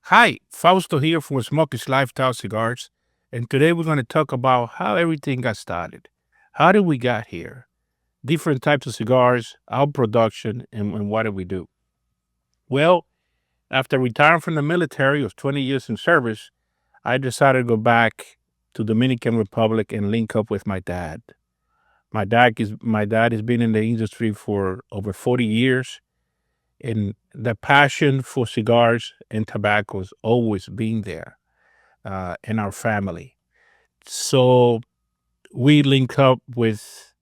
Hi, Fausto here for Smokish Lifestyle Cigars, and today we're going to talk about how everything got started. How did we get here? Different types of cigars, our production, and what did we do? Well, after retiring from the military of 20 years in service, I decided to go back to Dominican Republic and link up with my dad. My dad has been in the industry for over 40 years, and the passion for cigars and tobacco has always been there in our family. So we link up with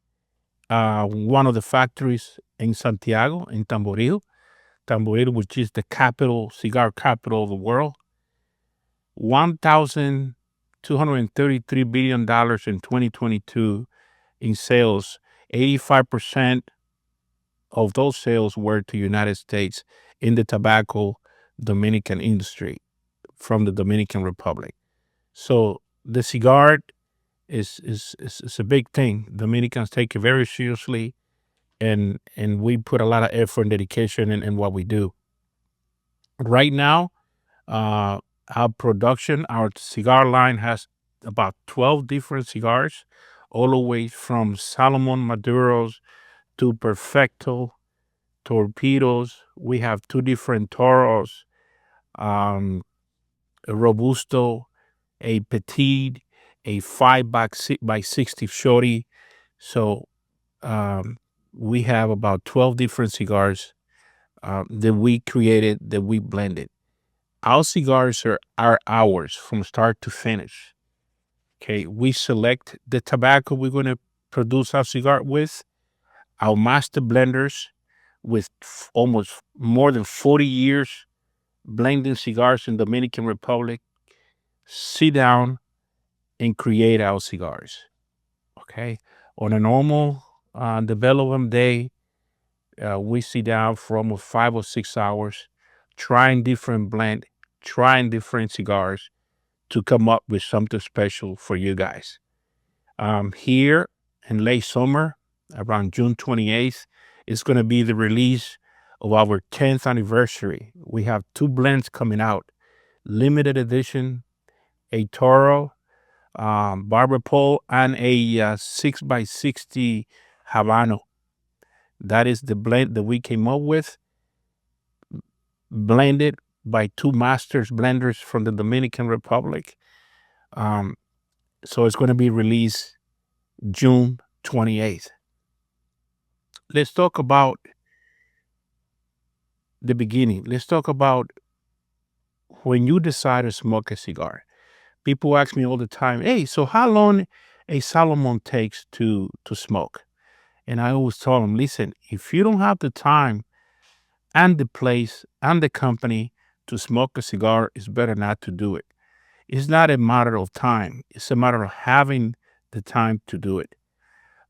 one of the factories in Santiago, in Tamboril, which is the capital, cigar capital of the world. $1,233 billion in 2022 in sales. 85% of those sales were to United States in the tobacco Dominican industry from the Dominican Republic. So the cigar is a big thing. Dominicans take it very seriously, and we put a lot of effort and dedication in what we do. Right now, uh, our production, our cigar line has about 12 different cigars, all the way from Salomon Maduros to Perfecto, Torpedoes. We have two different Toros, um, a Robusto, a Petite, a 5 by 60 Shorty. So um, we have about 12 different cigars that we created, that we blended. Our cigars are ours from start to finish. Okay, we select the tobacco we're going to produce our cigar with. Our master blenders with almost more than 40 years blending cigars in Dominican Republic sit down and create our cigars. Okay, on a normal development day, we sit down for almost 5 or 6 hours, trying different blend, trying different cigars to come up with something special for you guys. Here in late summer, around June 28th, is going to be the release of our 10th anniversary. We have two blends coming out, limited edition, a Toro barber pole, and a 6 by 60 Habano. That is the blend that we came up with, blended by two masters blenders from the Dominican Republic. Um, so it's going to be released June 28th. Let's talk about the beginning. Let's talk about when you decide to smoke a cigar. People ask me all the time, hey, so how long a Salomon takes to smoke? And I always tell them, listen, if you don't have the time and the place and the company to smoke a cigar, it's better not to do it. It's not a matter of time. It's a matter of having the time to do it.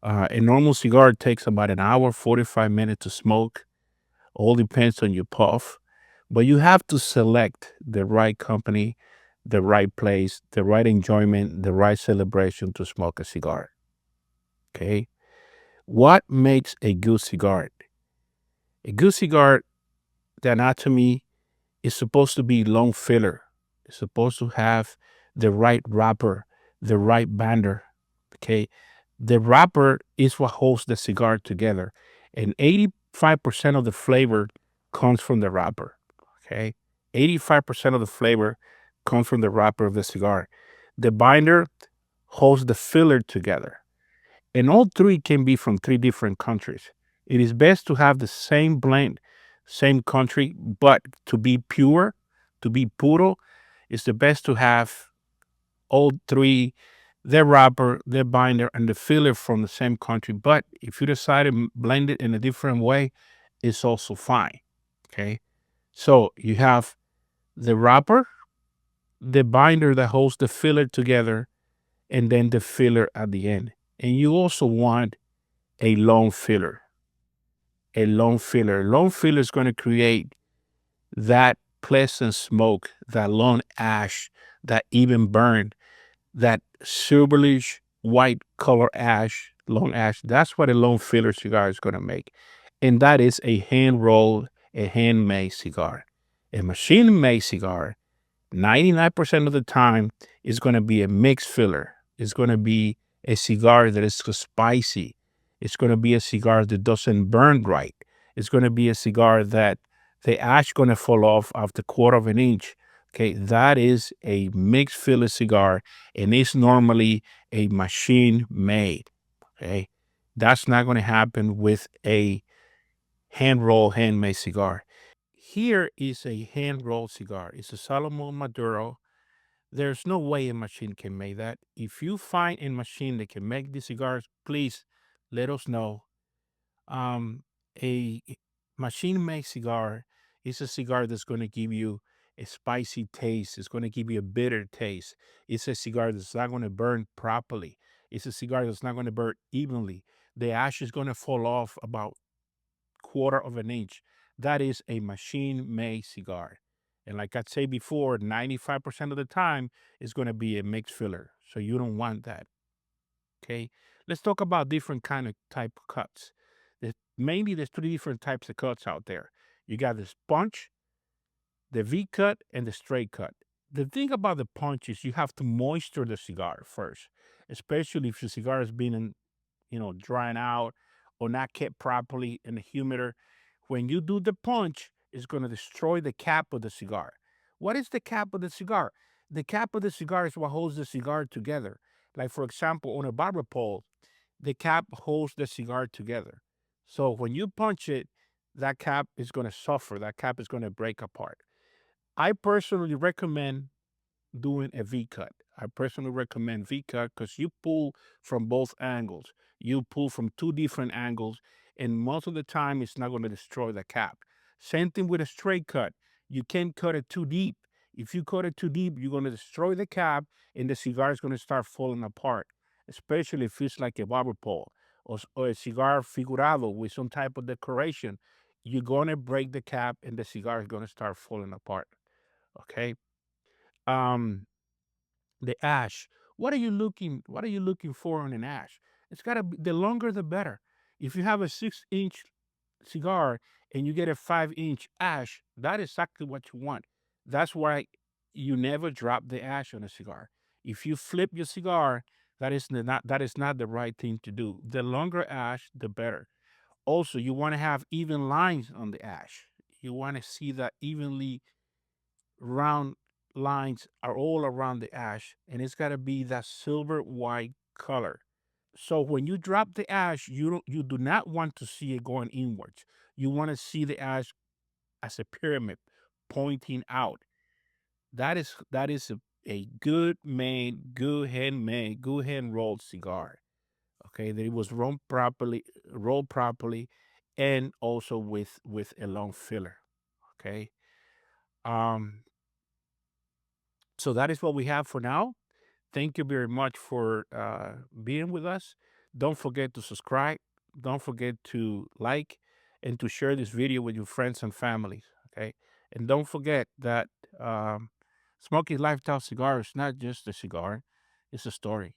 A normal cigar takes about an hour, 45 minutes to smoke. All depends on your puff. But you have to select the right company, the right place, the right enjoyment, the right celebration to smoke a cigar. Okay. What makes a good cigar? A good cigar, the anatomy is supposed to be long filler. It's supposed to have the right wrapper, the right bander. Okay. The wrapper is what holds the cigar together. And 85% of the flavor comes from the wrapper. Okay. 85% of the flavor comes from the wrapper of the cigar. The binder holds the filler together. And all three can be from three different countries. It is best to have the same blend, same country, but to be pure, to be puro, it's the best to have all three, the wrapper, the binder, and the filler from the same country. But if you decide to blend it in a different way, it's also fine. Okay. So you have the wrapper, the binder that holds the filler together, and then the filler at the end. And you also want a long filler. A long filler. Long filler is going to create that pleasant smoke, that long ash, that even burn, that silverish white color ash, long ash. That's what a long filler cigar is going to make. And that is a hand rolled, a handmade cigar. A machine made cigar 99% of the time, it's going to be a mixed filler. It's going to be a cigar that is too spicy. It's going to be a cigar that doesn't burn right. It's going to be a cigar that the ash going to fall off after quarter of an inch. Okay, that is a mixed filler cigar, and it's normally a machine made. Okay, that's not going to happen with a hand rolled handmade cigar. Here is a hand rolled cigar. It's a Salomon Maduro. There's no way a machine can make that. If you find a machine that can make these cigars, please let us know. Um, a machine made cigar is a cigar that's going to give you a spicy taste. It's going to give you a bitter taste. It's a cigar that's not going to burn properly. It's a cigar that's not going to burn evenly. The ash is going to fall off about quarter of an inch. That is a machine made cigar. And like I said before, 95% of the time it's going to be a mixed filler. So you don't want that. Okay. Let's talk about different kind of type of cuts. Mainly there's three different types of cuts out there. You got the punch, the V cut, and the straight cut. The thing about the punch is you have to moisture the cigar first, especially if the cigar has been in, drying out or not kept properly in the humidor. When you do the punch, it's going to destroy the cap of the cigar. What is the cap of the cigar? The cap of the cigar is what holds the cigar together. Like, for example, on a barber pole, the cap holds the cigar together. So when you punch it, that cap is going to suffer. That cap is going to break apart. I personally recommend doing a V cut. I personally recommend V cut because you pull from both angles. You pull from two different angles, and most of the time it's not going to destroy the cap. Same thing with a straight cut. You can't cut it too deep. If you cut it too deep, you're going to destroy the cap, and the cigar is going to start falling apart, especially if it's like a barber pole or a cigar figurado with some type of decoration. You're going to break the cap, and the cigar is going to start falling apart. Okay. Um, the ash. What are you looking for in an ash? It's gotta be the longer the better. If you have a 6-inch cigar and you get a 5-inch ash, that is exactly what you want. That's why you never drop the ash on a cigar. If you flip your cigar, that is not the right thing to do. The longer ash, the better. Also, you want to have even lines on the ash. You want to see that evenly round lines are all around the ash, and it's got to be that silver white color. So when you drop the ash, you do not want to see it going inwards. You want to see the ash as a pyramid pointing out. That is a good made, good handmade, good hand rolled cigar. Okay, that it was rolled properly, and also with a long filler. Okay. um so that is what we have for now. Thank you very much for being with us. Don't forget to subscribe. Don't forget to like and to share this video with your friends and families. Okay. And don't forget that um, Smoky Lifestyle Cigar is not just a cigar, it's a story.